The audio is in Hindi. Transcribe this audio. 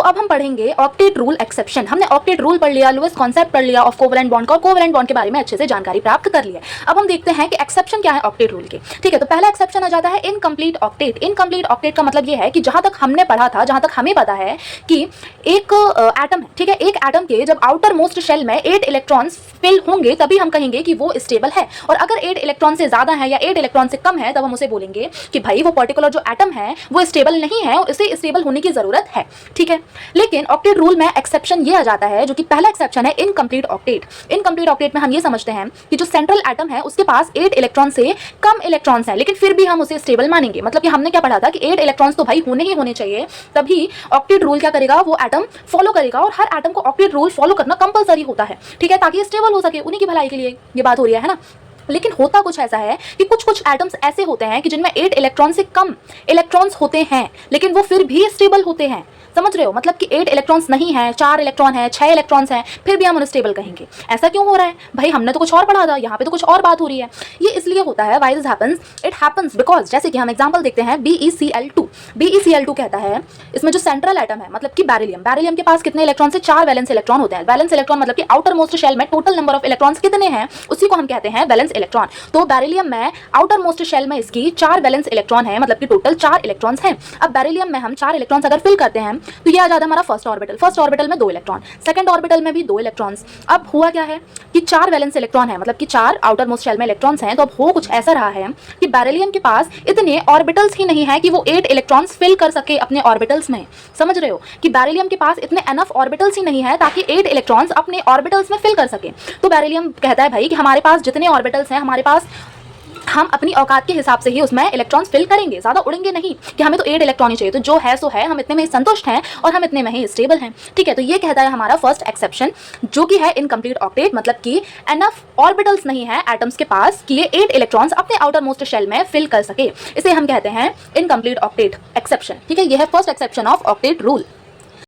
अब हम पढ़ेंगे ऑक्टेट रूल एक्सेप्शन। हमने ऑक्टेट रूल पढ़ लिया, लुईस कॉन्सेप्ट पढ़ लिया ऑफ कोवेलेंट बॉन्ड का, और कोवेलेंट बॉन्ड के बारे में अच्छे से जानकारी प्राप्त कर लिया। अब हम देखते हैं कि एक्सेप्शन क्या है ऑक्टेट रूल के। ठीक है, तो पहला एक्सेप्शन आ जाता है इनकम्प्लीट ऑक्टेट। इनकम्प्लीट ऑक्टेट का मतलब ये है कि जहां तक हमने पढ़ा था, जहां तक हमें पता है कि एक एटम है, ठीक है, एक एटम के जब आउटर मोस्ट शेल में 8 इलेक्ट्रॉन्स फिल होंगे तभी हम कहेंगे कि वो स्टेबल है, और अगर 8 इलेक्ट्रॉन से ज्यादा है या 8 इलेक्ट्रॉन से कम है तब हम उसे बोलेंगे कि भाई वो पर्टिकुलर जो एटम है वो स्टेबल नहीं है और इसे स्टेबल होने की जरूरत है। ठीक है, लेकिन ऑक्टेट रूल में एक्सेप्शन ये आ जाता है, जो कि पहला एक्सेप्शन है इनकम्प्लीट ऑक्टेट। इनकम्प्लीट ऑक्टेट में हम ये समझते हैं कि जो सेंट्रल एटम है उसके पास 8 इलेक्ट्रॉन से कम इलेक्ट्रॉन्स हैं, लेकिन फिर भी हम उसे स्टेबल मानेंगे। मतलब कि हमने क्या पढ़ा था कि 8 इलेक्ट्रॉन्स तो भाई होने ही होने चाहिए, तभी ऑक्टेट रूल क्या करेगा, वो एटम फॉलो करेगा, और हर एटम को ऑक्टेट रूल फॉलो करना कंपलसरी होता है। ठीक है, ताकि स्टेबल हो सके, उन्हीं की भलाई के लिए ये बात हो रही है ना। लेकिन होता कुछ ऐसा है कि कुछ कुछ एटम्स ऐसे होते हैं कि जिनमें 8 इलेक्ट्रॉन से कम इलेक्ट्रॉन्स होते हैं, लेकिन वो फिर भी स्टेबल होते हैं। समझ रहे हो, मतलब कि 8 इलेक्ट्रॉन्स नहीं है, 4 इलेक्ट्रॉन है, 6 इलेक्ट्रॉन्स हैं, फिर भी हम उन्हें स्टेबल कहेंगे। ऐसा क्यों हो रहा है भाई, हमने तो कुछ और पढ़ा था, यहाँ पे तो कुछ और बात हो रही है। ये इसलिए होता है, why this happens, it happens because, जैसे कि हम एग्जांपल देखते हैं BeCl2। BeCl2 कहता है, इसमें जो सेंट्रल एटम है मतलब कि बेरिलियम, बेरिलियम के पास कितने इलेक्ट्रॉन से 4 वैलेंस इलेक्ट्रॉन होते हैं। वैलेंस इलेक्ट्रॉन मतलब कि आउटर मोस्ट शेल में टोटल नंबर ऑफ इलेक्ट्रॉन्स कितने हैं उसी को हम कहते हैं वैलेंस इलेक्ट्रॉन। तो बेरिलियम में आउटर मोस्ट शेल में इसकी 4 वैलेंस इलेक्ट्रॉन है, मतलब कि टोटल 4 इलेक्ट्रॉन्स हैं। अब बेरिलियम में हम 4 इलेक्ट्रॉन्स अगर फिल करते हैं तो ये आ जाता है हमारा फर्स्ट ऑर्बिटल। फर्स्ट ऑर्बिटल में 2 इलेक्ट्रॉन, सेकंड ऑर्बिटल में भी 2 इलेक्ट्रॉन्स। अब हुआ क्या है कि 4 वैलेंस इलेक्ट्रॉन है, मतलब कि 4 आउटर मोस्ट शेल में इलेक्ट्रॉन्स हैं। तो अब हो कुछ ऐसा रहा है कि बेरिलियम के पास इतने ऑर्बिटल्स ही नहीं है कि वो 8 इलेक्ट्रॉन्स फिल कर सके अपने ऑर्बिटल्स में। समझ रहे हो कि बेरिलियम के पास इतने एनफ ऑर्बिटल्स ही नहीं है ताकि 8 इलेक्ट्रॉन्स अपने ऑर्बिटल्स में फिल कर सके। तो बेरिलियम कहता है भाई कि हमारे पास जितने ऑर्बिटल्स हैं, हमारे पास हम अपनी औकात के हिसाब से ही उसमें इलेक्ट्रॉन्स फिल करेंगे, ज़्यादा उड़ेंगे नहीं कि हमें तो 8 इलेक्ट्रॉन ही चाहिए। तो जो है सो है, हम इतने में ही संतुष्ट हैं और हम इतने में ही स्टेबल हैं। ठीक है, तो ये कहता है हमारा फर्स्ट एक्सेप्शन, जो कि है इनकम्प्लीट ऑक्टेट, मतलब कि एनफ ऑर्बिटल्स नहीं है एटम्स के पास कि ये 8 इलेक्ट्रॉन्स अपने आउटर मोस्ट शेल में फिल कर सके। इसे हम कहते हैं इनकम्प्लीट ऑक्टेट एक्सेप्शन। ठीक है, ये है first exception of octet rule.